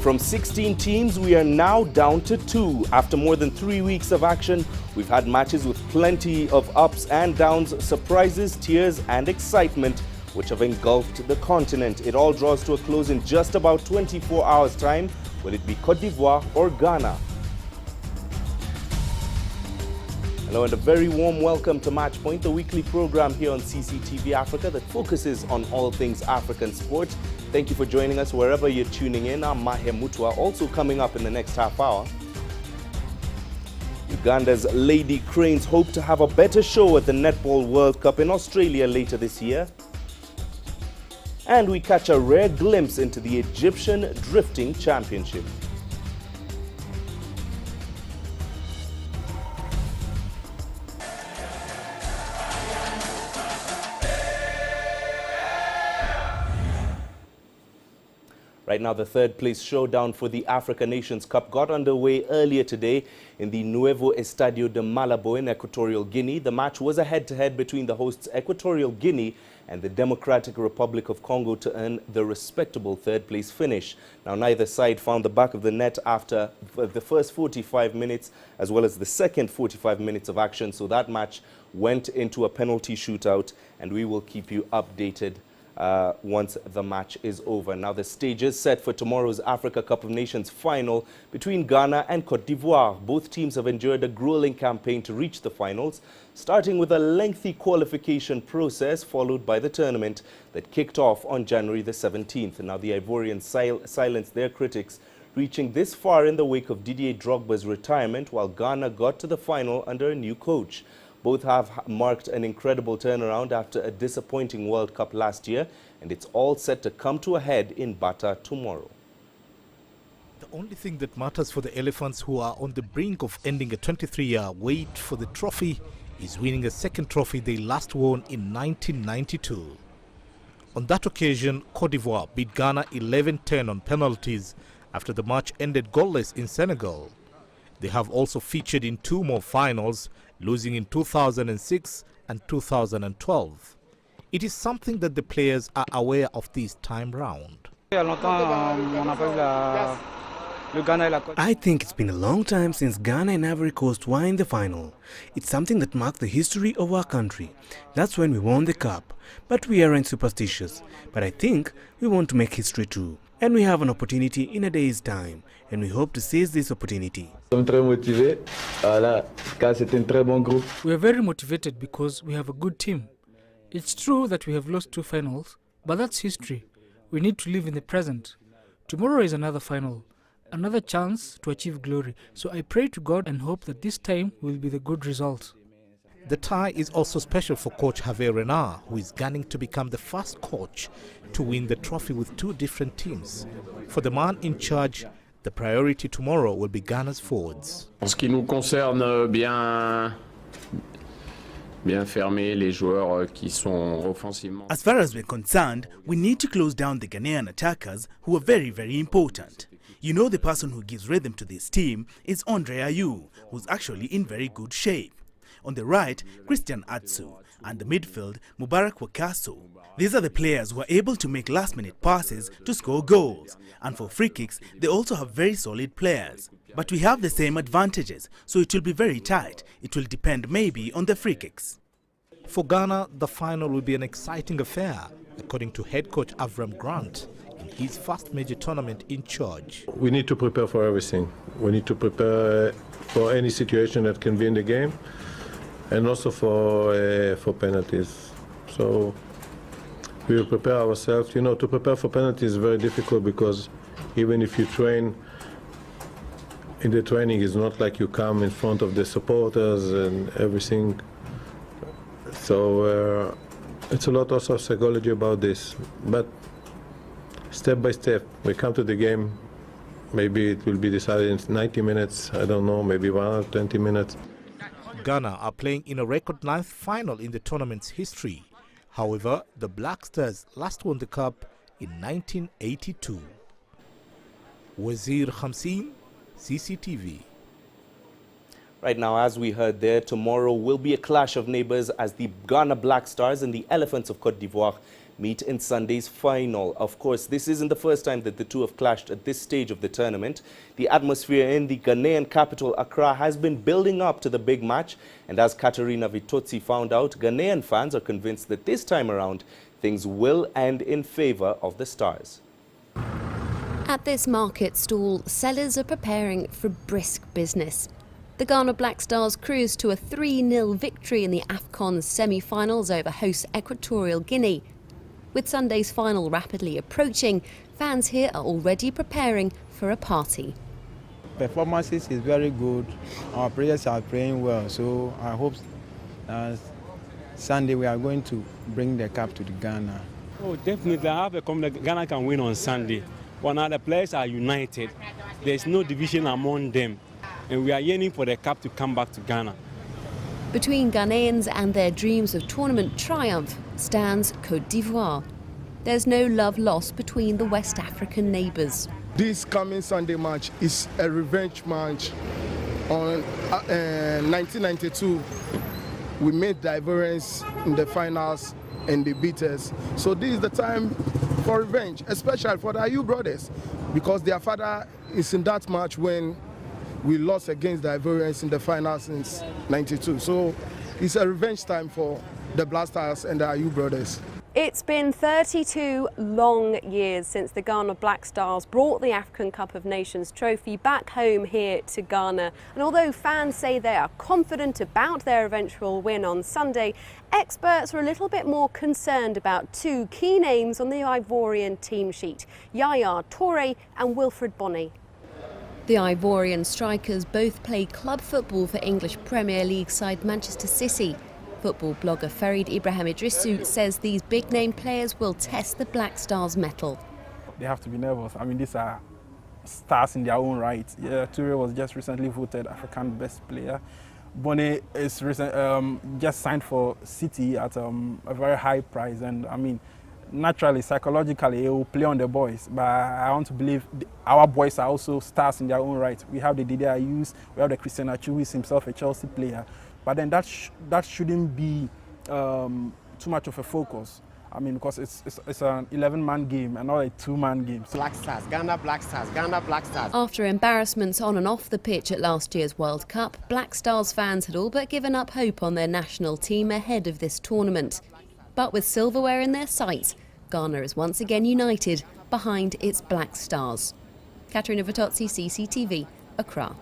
From 16 teams, we are now down to 2. After more than 3 weeks of action, we've had matches with plenty of ups and downs, surprises, tears and excitement, which have engulfed the continent. It all draws to a close in just about 24 hours' time. Will it be Côte d'Ivoire or Ghana? Hello and a very warm welcome to Match Point, the weekly program here on CCTV Africa that focuses on all things African sport. Thank you for joining us wherever you're tuning in. I'm Mahe Mutwa. Also coming up in the next half hour, Uganda's Lady Cranes hope to have a better show at the Netball World Cup in Australia later this year. And we catch a rare glimpse into the Egyptian Drifting Championship. Right now, the third place showdown for the Africa Nations Cup got underway earlier today in the Nuevo Estadio de Malabo in Equatorial Guinea. The match was a head-to-head between the hosts Equatorial Guinea and the Democratic Republic of Congo to earn the respectable third-place finish. Now, neither side found the back of the net after the first 45 minutes as well as the second 45 minutes of action. So that match went into a penalty shootout, and we will keep you updated once the match is over. Now the stage is set for tomorrow's Africa Cup of Nations final between Ghana and Côte d'Ivoire. Both teams have endured a grueling campaign to reach the finals, starting with a lengthy qualification process followed by the tournament that kicked off on January the 17th. Now the Ivorians silenced their critics, reaching this far in the wake of Didier Drogba's retirement, while Ghana got to the final under a new coach. Both have marked an incredible turnaround after a disappointing World Cup last year, and it's all set to come to a head in Bata tomorrow. The only thing that matters for the Elephants, who are on the brink of ending a 23-year wait for the trophy, is winning a second trophy they last won in 1992. On that occasion, Côte d'Ivoire beat Ghana 11-10 on penalties after the match ended goalless in Senegal. They have also featured in 2 more finals, losing in 2006 and 2012. It is something that the players are aware of this time round. I think it's been a long time since Ghana and Ivory Coast were in the final. It's something that marked the history of our country. That's when we won the cup. But we aren't superstitious. But I think we want to make history too. And we have an opportunity in a day's time. And we hope to seize this opportunity. We are very motivated because we have a good team. It's true that we have lost 2 finals, but that's history. We need to live in the present. Tomorrow is another final, another chance to achieve glory. So I pray to God and hope that this time will be the good result. The tie is also special for coach Hervé Renard, who is gunning to become the first coach to win the trophy with 2 different teams. For the man in charge, the priority tomorrow will be Ghana's forwards. En ce qui nous concerne, bien fermer les joueurs qui sont offensivement. As far as we're concerned, we need to close down the Ghanaian attackers who are very, very important. You know, the person who gives rhythm to this team is Andre Ayew, who's actually in very good shape. On the right, Christian Atsu, and the midfield, Mubarak Wakaso. These are the players who are able to make last-minute passes to score goals. And for free kicks, they also have very solid players. But we have the same advantages, so it will be very tight. It will depend maybe on the free kicks. For Ghana, the final will be an exciting affair, according to head coach Avram Grant, in his first major tournament in charge. We need to prepare for everything. We need to prepare for any situation that can be in the game, and also for penalties. So we will prepare ourselves. You know, to prepare for penalties is very difficult because even if you train, in the training it's not like you come in front of the supporters and everything. So it's a lot also of psychology about this. But step by step, we come to the game. Maybe it will be decided in 90 minutes. I don't know, maybe 120 minutes. Ghana are playing in a record 9th final in the tournament's history. However, the Black Stars last won the cup in 1982. Wazir Khamsin, CCTV. Right now, as we heard there, tomorrow will be a clash of neighbors as the Ghana Black Stars and the Elephants of Côte d'Ivoire meet in Sunday's final. Of course, this isn't the first time that the two have clashed at this stage of the tournament. The atmosphere in the Ghanaian capital, Accra, has been building up to the big match. And as Katerina Vitozzi found out, Ghanaian fans are convinced that this time around, things will end in favor of the Stars. At this market stall, sellers are preparing for brisk business. The Ghana Black Stars cruised to a 3-0 victory in the Afcon semi-finals over host Equatorial Guinea. With Sunday's final rapidly approaching, fans here are already preparing for a party. Performances is very good. Our players are playing well, so I hope Sunday we are going to bring the cup to the Ghana. Oh, definitely. I have a confidence Ghana can win on Sunday. But now the players are united. There's no division among them. And we are yearning for the cup to come back to Ghana. Between Ghanaians and their dreams of tournament triumph stands Côte d'Ivoire. There's no love lost between the West African neighbours. This coming Sunday match is a revenge match. On 1992, we made the Ivorians in the finals and they beat us. So this is the time for revenge, especially for the Ayew brothers, because their father is in that match when we lost against the Ivorians in the finals since '92. So it's a revenge time for the Black Stars and the Ayew brothers. It's been 32 long years since the Ghana Black Stars brought the African Cup of Nations trophy back home here to Ghana. And although fans say they are confident about their eventual win on Sunday, experts are a little bit more concerned about two key names on the Ivorian team sheet, Yaya Toure and Wilfred Bonny. The Ivorian strikers both play club football for English Premier League side Manchester City. Football blogger Farid Ibrahim Idrisu says these big-name players will test the Black Stars' mettle. They have to be nervous. I mean, these are stars in their own right. Yeah, Toure was just recently voted African Best Player. Bonny is just signed for City at a very high price, and I mean, naturally, psychologically, he will play on the boys. But I want to believe our boys are also stars in their own right. We have the Didier Ayus, we have the Christian Achu, who is himself a Chelsea player. But then that shouldn't be too much of a focus. I mean, because it's an 11-man game and not a 2-man game. Black Stars, Ghana Black Stars, Ghana Black Stars. After embarrassments on and off the pitch at last year's World Cup, Black Stars fans had all but given up hope on their national team ahead of this tournament. But with silverware in their sights, Ghana is once again united behind its Black Stars. Katerina Vitozzi, CCTV, Accra.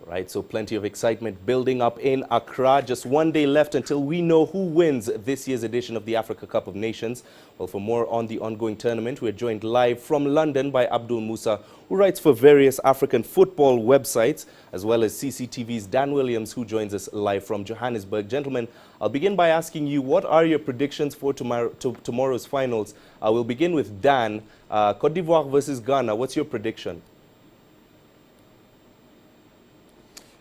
Right, so plenty of excitement building up in Accra. Just one day left until we know who wins this year's edition of the Africa Cup of Nations. Well, for more on the ongoing tournament, we're joined live from London by Abdul Musa, who writes for various African football websites, as well as CCTV's Dan Williams, who joins us live from Johannesburg. Gentlemen, I'll begin by asking you, what are your predictions for tomorrow's finals? We'll begin with Dan. Côte d'Ivoire versus Ghana, what's your prediction?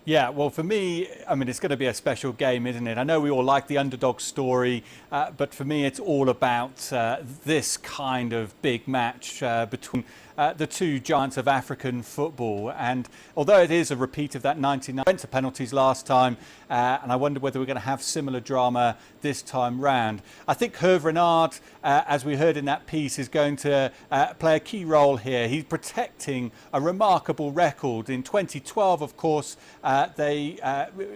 Yeah, well, for me, I mean, it's going to be a special game, isn't it? I know we all like the underdog story, but for me, it's all about this kind of big match between the two giants of African football. And although it is a repeat of that 99, went to penalties last time, and I wonder whether we're going to have similar drama this time round. I think Hervé Renard, as we heard in that piece, is going to play a key role here. He's protecting a remarkable record. In 2012, of course,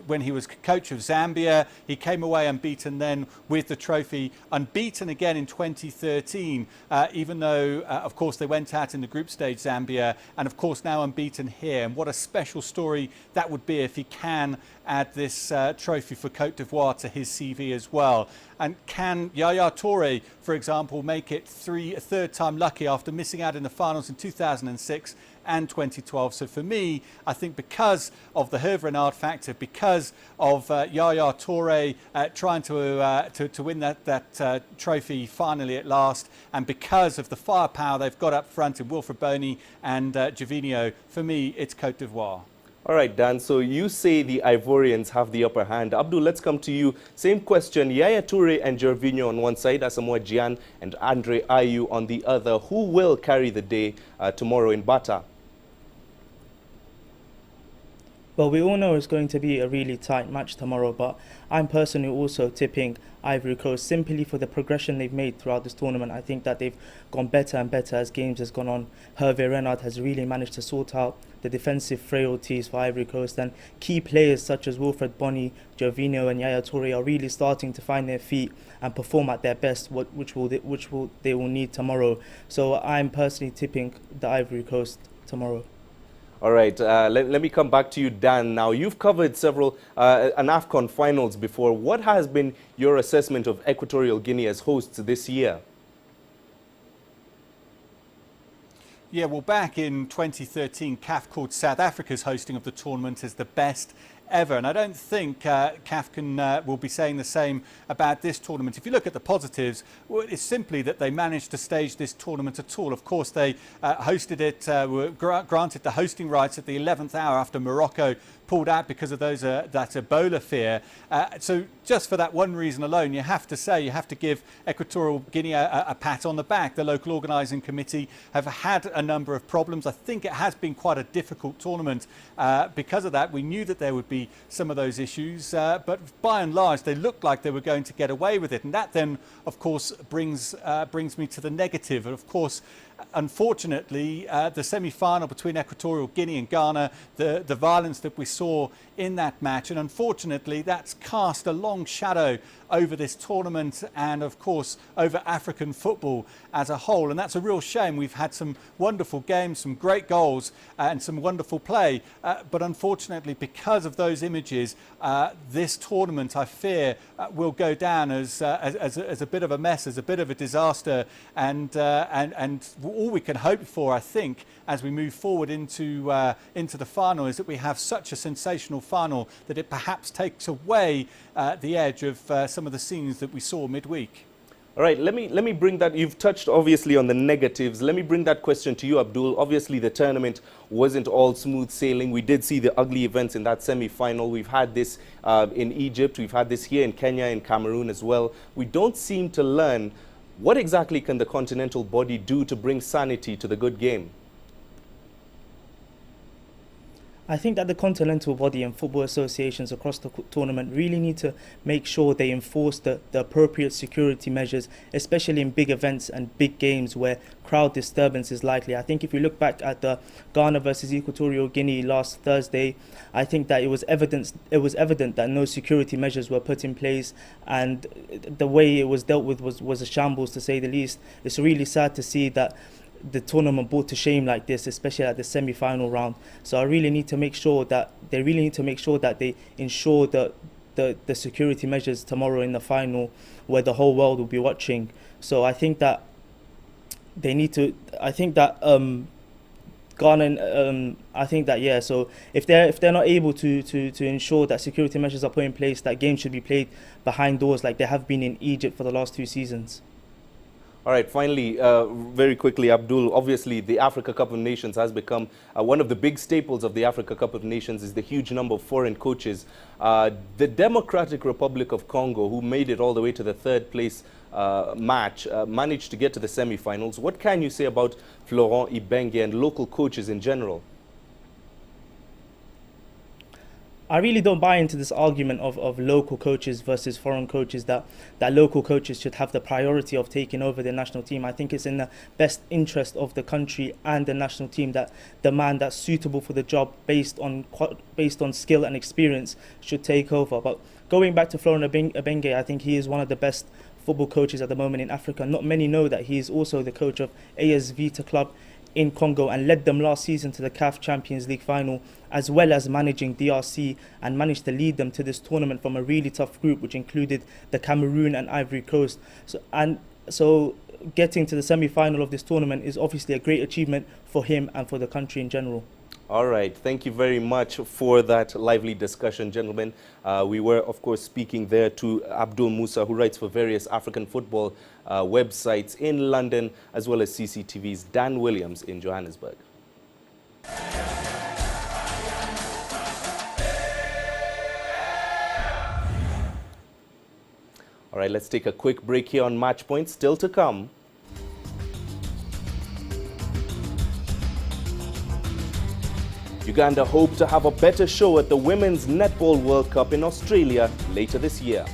when he was coach of Zambia, he came away unbeaten then with the trophy, unbeaten again in 2013, even though, of course, they went out in the group stage, Zambia, and of course now unbeaten here. And what a special story that would be if he can add this trophy for Côte d'Ivoire to his CV as well. And can Yaya Toure, for example, make it a third time lucky after missing out in the finals in 2006 and 2012? So for me, I think because of the Hervé Renard factor, because of Yaya Toure trying to win that trophy finally at last, and because of the firepower they've got up front in Wilfred Bonny and Gervinho, for me, it's Côte d'Ivoire. All right, Dan, so you say the Ivorians have the upper hand. Abdul, let's come to you. Same question. Yaya Toure and Gervinho on one side, Asamoah Gyan and Andre Ayew on the other. Who will carry the day tomorrow in Bata? Well, we all know it's going to be a really tight match tomorrow, but I'm personally also tipping Ivory Coast simply for the progression they've made throughout this tournament. I think that they've gone better and better as games has gone on. Hervé Renard has really managed to sort out the defensive frailties for Ivory Coast, and key players such as Wilfred Bony, Gervinho and Yaya Touré are really starting to find their feet and perform at their best, which they will need tomorrow. So I'm personally tipping the Ivory Coast tomorrow. All right, let me come back to you, Dan. Now, you've covered several an Afcon finals before. What has been your assessment of Equatorial Guinea as hosts this year? Yeah, well, back in 2013, CAF called South Africa's hosting of the tournament as the best ever, and I don't think CAF will be saying the same about this tournament. If you look at the positives, well, it's simply that they managed to stage this tournament at all. Of course, they hosted it, were granted the hosting rights at the 11th hour after Morocco pulled out because of those that Ebola fear. So just for that one reason alone, you have to give Equatorial Guinea a pat on the back. The local organising committee have had a number of problems. I think it has been quite a difficult tournament because of that. We knew that there would be some of those issues, but by and large they looked like they were going to get away with it, and that then of course brings me to the negative. And of course, unfortunately, the semi-final between Equatorial Guinea and Ghana, the violence that we saw in that match, and unfortunately that's cast a long shadow over this tournament and of course over African football as a whole, and that's a real shame. We've had some wonderful games, some great goals and some wonderful play, but unfortunately because of those images, this tournament I fear will go down as a bit of a mess, as a bit of a disaster, and all we can hope for, I think, as we move forward into the final is that we have such a sensational final that it perhaps takes away the edge of some of the scenes that we saw midweek. All right, let me bring that. You've touched obviously on the negatives. Let me bring that question to you, Abdul. Obviously, the tournament wasn't all smooth sailing. We did see the ugly events in that semi-final. We've had this in Egypt. We've had this here in Kenya, in Cameroon as well. We don't seem to learn. What exactly can the continental body do to bring sanity to the good game? I think that the continental body and football associations across the tournament really need to make sure they enforce the appropriate security measures, especially in big events and big games where crowd disturbance is likely. I think if you look back at the Ghana versus Equatorial Guinea last Thursday, I think that it was evident that no security measures were put in place, and the way it was dealt with was a shambles, to say the least. It's really sad to see that the tournament brought to shame like this, especially at the semi-final round. So I really need to make sure that they ensure the security measures tomorrow in the final, where the whole world will be watching. So I think that they need to. I think that Ghana. I think that So if they're not able to ensure that security measures are put in place, that games should be played behind doors like they have been in Egypt for the last 2 seasons. All right, finally, very quickly, Abdul, obviously the Africa Cup of Nations has become one of the big staples of the Africa Cup of Nations is the huge number of foreign coaches. The Democratic Republic of Congo, who made it all the way to the 3rd place match, managed to get to the semi-finals. What can you say about Florent Ibenge and local coaches in general? I really don't buy into this argument of local coaches versus foreign coaches, that local coaches should have the priority of taking over the national team. I think it's in the best interest of the country and the national team that the man that's suitable for the job based on skill and experience should take over. But going back to Florent Ibenge, I think he is one of the best football coaches at the moment in Africa. Not many know that he is also the coach of AS Vita Club in Congo and led them last season to the CAF Champions League final, as well as managing DRC, and managed to lead them to this tournament from a really tough group which included the Cameroon and Ivory Coast. So getting to the semi-final of this tournament is obviously a great achievement for him and for the country in general. All right, thank you very much for that lively discussion, gentlemen. We were, of course, speaking there to Abdul Musa, who writes for various African football websites in London, as well as CCTV's Dan Williams in Johannesburg. All right, let's take a quick break here on Match Point. Still to come. Uganda hope to have a better show at the Women's Netball World Cup in Australia later this year.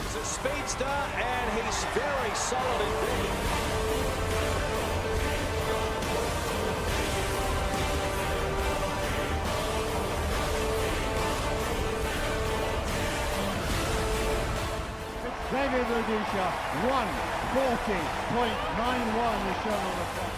He's a speedster and he's very solid indeed. David Rudisha, 1:40.91 is shown on the clock.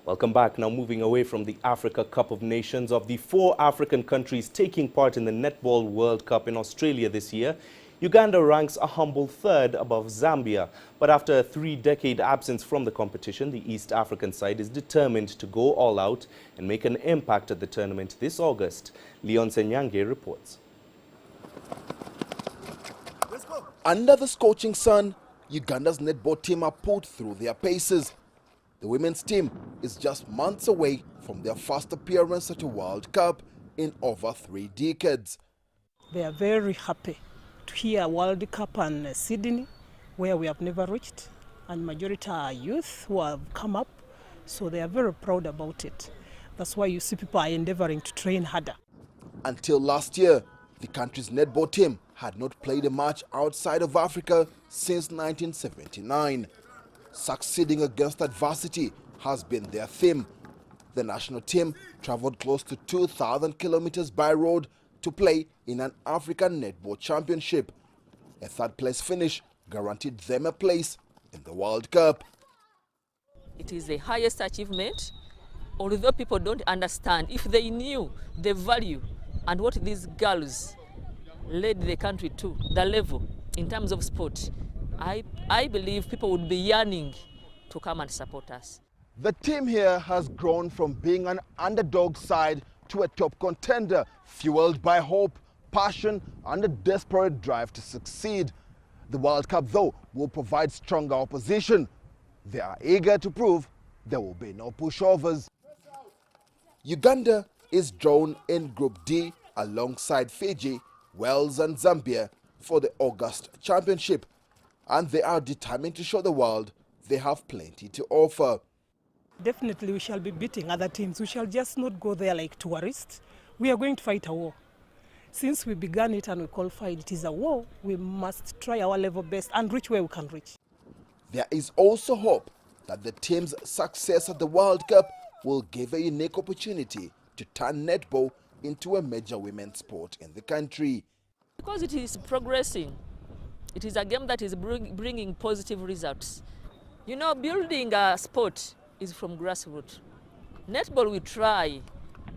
Welcome back. Now moving away from the Africa Cup of Nations, of the 4 African countries taking part in the Netball World Cup in Australia this year, Uganda ranks a humble 3rd above Zambia. But after a 3-decade absence from the competition, the East African side is determined to go all out and make an impact at the tournament this August. Leon Senyange reports. Under the scorching sun, Uganda's netball team are put through their paces. The women's team is just months away from their first appearance at a World Cup in over 3 decades. They are very happy to hear World Cup in Sydney, where we have never reached, and majority are youth who have come up, so they are very proud about it. That's why you see people are endeavoring to train harder. Until last year, the country's netball team had not played a match outside of Africa since 1979. Succeeding against adversity has been their theme. The national team traveled close to 2,000 kilometers by road to play in an African Netball Championship. A 3rd-place finish guaranteed them a place in the World Cup. It is the highest achievement, although people don't understand. If they knew the value and what these girls led the country to, the level in terms of sport, I believe people would be yearning to come and support us. The team here has grown from being an underdog side to a top contender, fueled by hope, passion, and a desperate drive to succeed. The World Cup, though, will provide stronger opposition. They are eager to prove there will be no pushovers. Uganda is drawn in Group D alongside Fiji, Wales, and Zambia for the August Championship, and they are determined to show the world they have plenty to offer. Definitely we shall be beating other teams. We shall just not go there like tourists. We are going to fight a war. Since we began it and we qualified, it is a war. We must try our level best and reach where we can reach. There is also hope that the team's success at the World Cup will give a unique opportunity to turn netball into a major women's sport in the country. Because it is progressing, it is a game that is bringing positive results. You know, building a sport is from grassroots. Netball we try.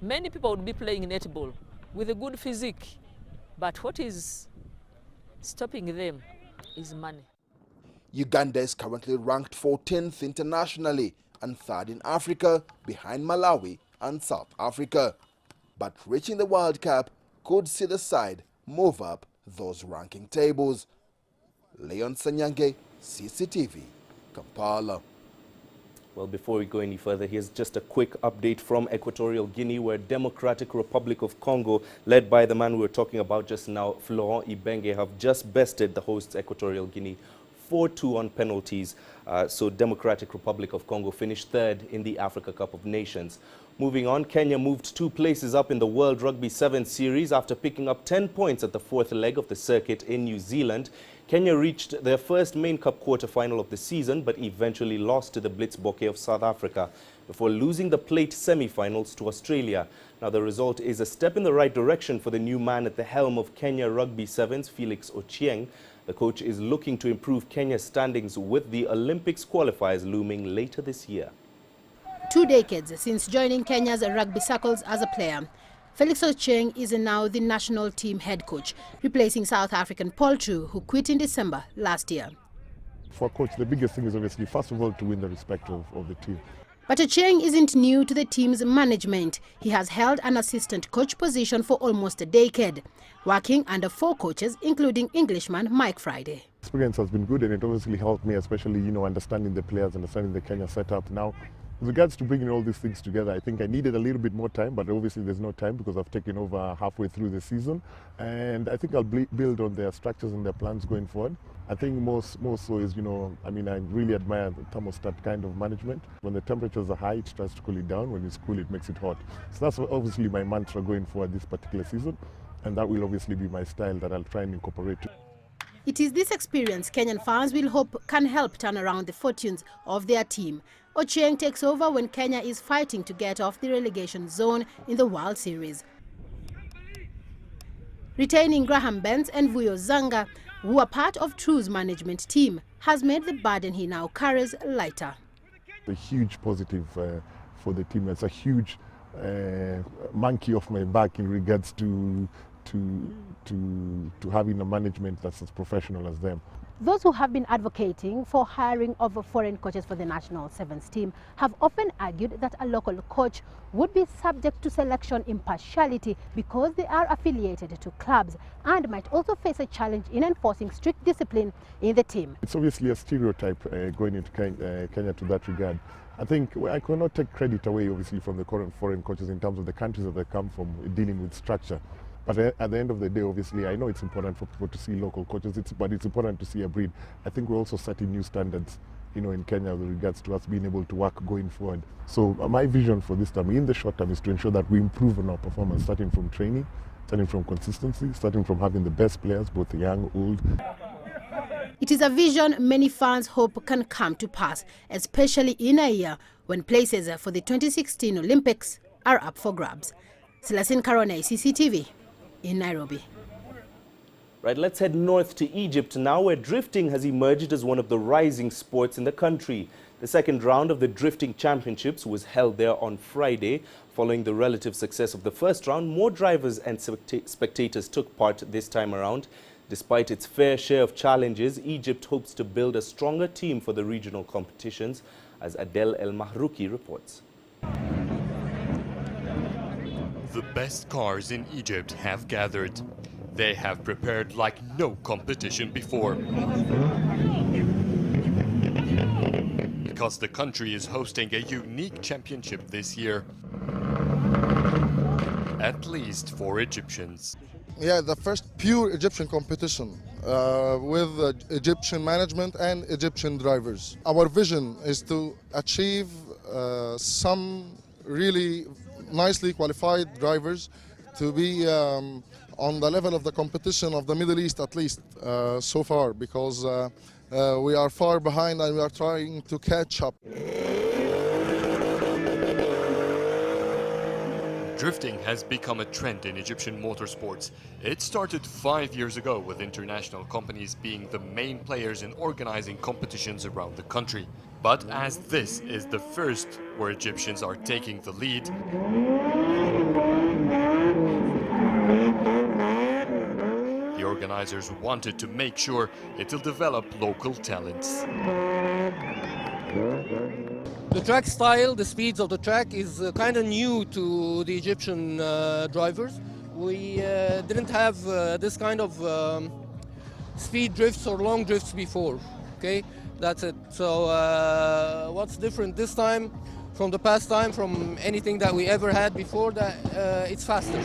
Many people would be playing netball with a good physique, but what is stopping them is money. Uganda is currently ranked 14th internationally and 3rd in Africa, behind Malawi and South Africa. But reaching the World Cup could see the side move up those ranking tables. Leon Senyange, CCTV, Kampala. Well, before we go any further, here's just a quick update from Equatorial Guinea, where Democratic Republic of Congo, led by the man we were talking about just now, Florent Ibenge, have just bested the hosts Equatorial Guinea 4-2 on penalties. So Democratic Republic of Congo finished 3rd in the Africa Cup of Nations. Moving on, Kenya moved 2 places up in the World Rugby 7 series after picking up 10 points at the 4th leg of the circuit in New Zealand. Kenya reached their first main cup quarter-final of the season but eventually lost to the Blitzbokke of South Africa before losing the plate semi-finals to Australia. Now the result is a step in the right direction for the new man at the helm of Kenya Rugby Sevens, Felix Ochieng. The coach is looking to improve Kenya's standings with the Olympics qualifiers looming later this year. 2 decades since joining Kenya's rugby circles as a player, Felix Ochieng is now the national team head coach, replacing South African Paul True, who quit in December last year. For a coach, the biggest thing is obviously, first of all, to win the respect of the team. But Ochieng isn't new to the team's management. He has held an assistant coach position for almost a decade, working under 4 coaches, including Englishman Mike Friday. Experience has been good, and it obviously helped me, especially, understanding the players, understanding the Kenya setup. Now, with regards to bringing all these things together, I think I needed a little bit more time, but obviously there's no time because I've taken over halfway through the season. And I think I'll build on their structures and their plans going forward. I think more so is, I really admire the thermostat kind of management. When the temperatures are high, it tries to cool it down. When it's cool, it makes it hot. So that's obviously my mantra going forward this particular season. And that will obviously be my style that I'll try and incorporate. It is this experience Kenyan fans will hope can help turn around the fortunes of their team. Ochieng takes over when Kenya is fighting to get off the relegation zone in the World Series. Retaining Graham Benz and Vuyo Zanga, who are part of True's management team, has made the burden he now carries lighter. A huge positive for the team. It's a huge monkey off my back in regards to having a management that's as professional as them. Those who have been advocating for hiring of foreign coaches for the national sevens team have often argued that a local coach would be subject to selection impartiality because they are affiliated to clubs and might also face a challenge in enforcing strict discipline in the team. It's obviously a stereotype going into Kenya to that regard. I think I cannot take credit away obviously from the current foreign coaches in terms of the countries that they come from dealing with structure. But at the end of the day, obviously, I know it's important for people to see local coaches, but it's important to see a breed. I think we're also setting new standards, in Kenya with regards to us being able to work going forward. So my vision for this time, in the short term, is to ensure that we improve on our performance, starting from training, starting from consistency, starting from having the best players, both young, old. It is a vision many fans hope can come to pass, especially in a year when places for the 2016 Olympics are up for grabs. Celestine Karone, CCTV. In Nairobi. Right, let's head north to Egypt now, where drifting has emerged as one of the rising sports in the country. The second round of the drifting championships was held there on Friday. Following the relative success of the first round, more drivers and spectators took part this time around. Despite its fair share of challenges, Egypt hopes to build a stronger team for the regional competitions, as Adel El Mahrouki reports. The best cars in Egypt have gathered. They have prepared like no competition before. Because the country is hosting a unique championship this year. At least for Egyptians. Yeah, the first pure Egyptian competition with Egyptian management and Egyptian drivers. Our vision is to achieve some really nicely qualified drivers to be on the level of the competition of the Middle East, at least so far, because we are far behind and we are trying to catch up. Drifting has become a trend in Egyptian motorsports. It started 5 years ago with international companies being the main players in organizing competitions around the country. But as this is the first where Egyptians are taking the lead, the organizers wanted to make sure it will develop local talents. The track style, the speeds of the track is kind of new to the Egyptian drivers. We didn't have this kind of speed drifts or long drifts before, okay? That's it. So what's different this time from the past time, from anything that we ever had before, that it's faster.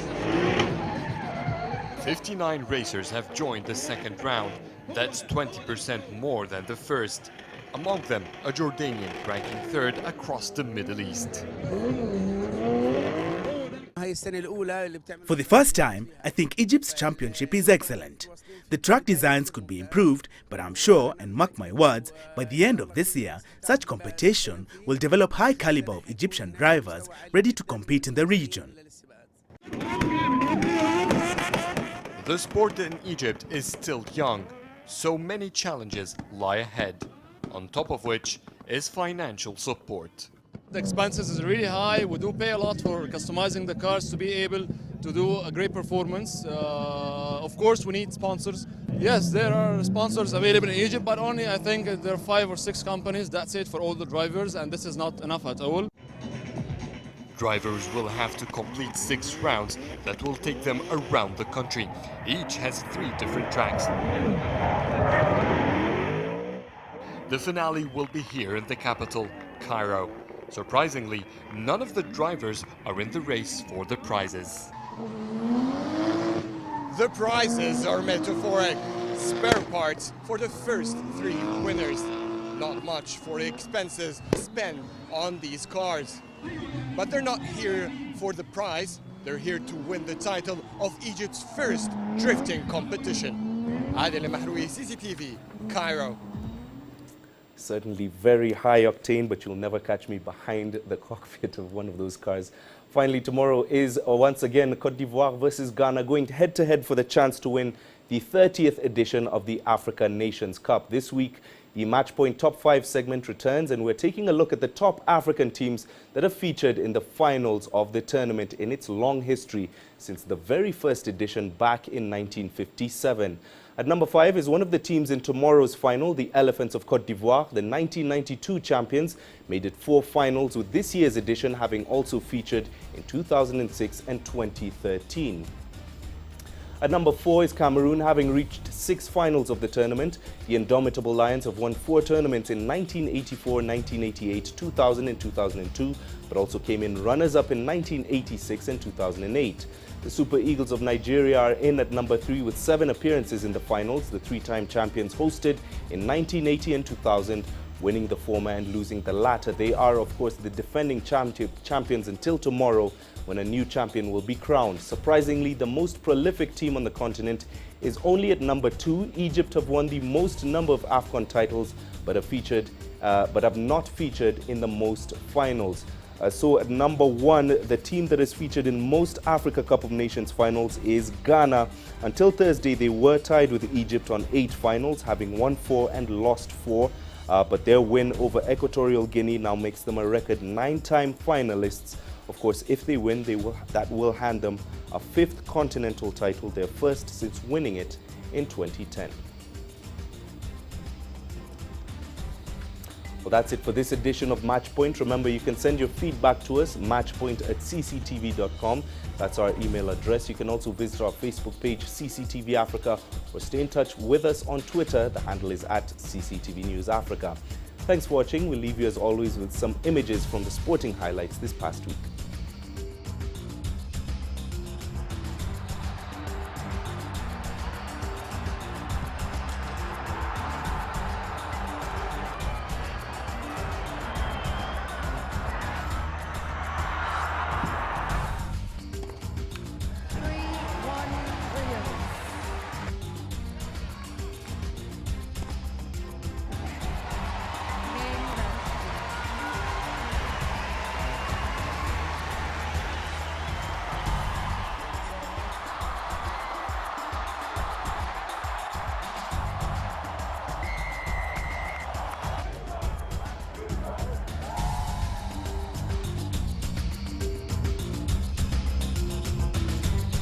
59 racers have joined the second round. That's 20% more than the first. Among them, a Jordanian ranking third across the Middle East. I For the first time, I think Egypt's championship is excellent. The track designs could be improved, but I'm sure, and mark my words, by the end of this year, such competition will develop high caliber of Egyptian drivers ready to compete in the region. The sport in Egypt is still young, so many challenges lie ahead, on top of which is financial support. The expenses is really high. We do pay a lot for customizing the cars to be able to do a great performance. Of course, we need sponsors. Yes, there are sponsors available in Egypt, but only I think there are 5 or 6 companies. That's it for all the drivers, and this is not enough at all. Drivers will have to complete 6 rounds that will take them around the country. Each has 3 different tracks. The finale will be here in the capital, Cairo. Surprisingly, none of the drivers are in the race for the prizes. The prizes are metaphoric. Spare parts for the first 3 winners. Not much for the expenses spent on these cars. But they're not here for the prize. They're here to win the title of Egypt's first drifting competition. Adel Mahroui, CCTV, Cairo. Certainly very high octane, but you'll never catch me behind the cockpit of one of those cars. Finally, tomorrow is once again Côte d'Ivoire versus Ghana, going head-to-head for the chance to win the 30th edition of the Africa Nations Cup. This week, the Matchpoint Top 5 segment returns, and we're taking a look at the top African teams that have featured in the finals of the tournament in its long history since the very first edition back in 1957. At number 5 is one of the teams in tomorrow's final, the Elephants of Côte d'Ivoire. The 1992 champions made it 4 finals, with this year's edition having also featured in 2006 and 2013. At number 4 is Cameroon, having reached 6 finals of the tournament. The Indomitable Lions have won 4 tournaments in 1984, 1988, 2000 and 2002, but also came in runners-up in 1986 and 2008. The Super Eagles of Nigeria are in at number 3 with 7 appearances in the finals. The 3-time champions hosted in 1980 and 2000, winning the former and losing the latter. They are, of course, the defending champions until tomorrow, when a new champion will be crowned. Surprisingly, the most prolific team on the continent is only at number 2. Egypt have won the most number of Afcon titles, but have not featured in the most finals. So at number 1, the team that is featured in most Africa Cup of Nations finals is Ghana. Until Thursday, they were tied with Egypt on 8 finals, having won 4 and lost 4. But their win over Equatorial Guinea now makes them a record 9-time finalists. Of course, if they win, that will hand them a 5th continental title, their first since winning it in 2010. Well, that's it for this edition of Matchpoint. Remember, you can send your feedback to us, matchpoint@cctv.com. That's our email address. You can also visit our Facebook page, CCTV Africa, or stay in touch with us on Twitter. The handle is @CCTV News Africa. Thanks for watching. We'll leave you as always with some images from the sporting highlights this past week.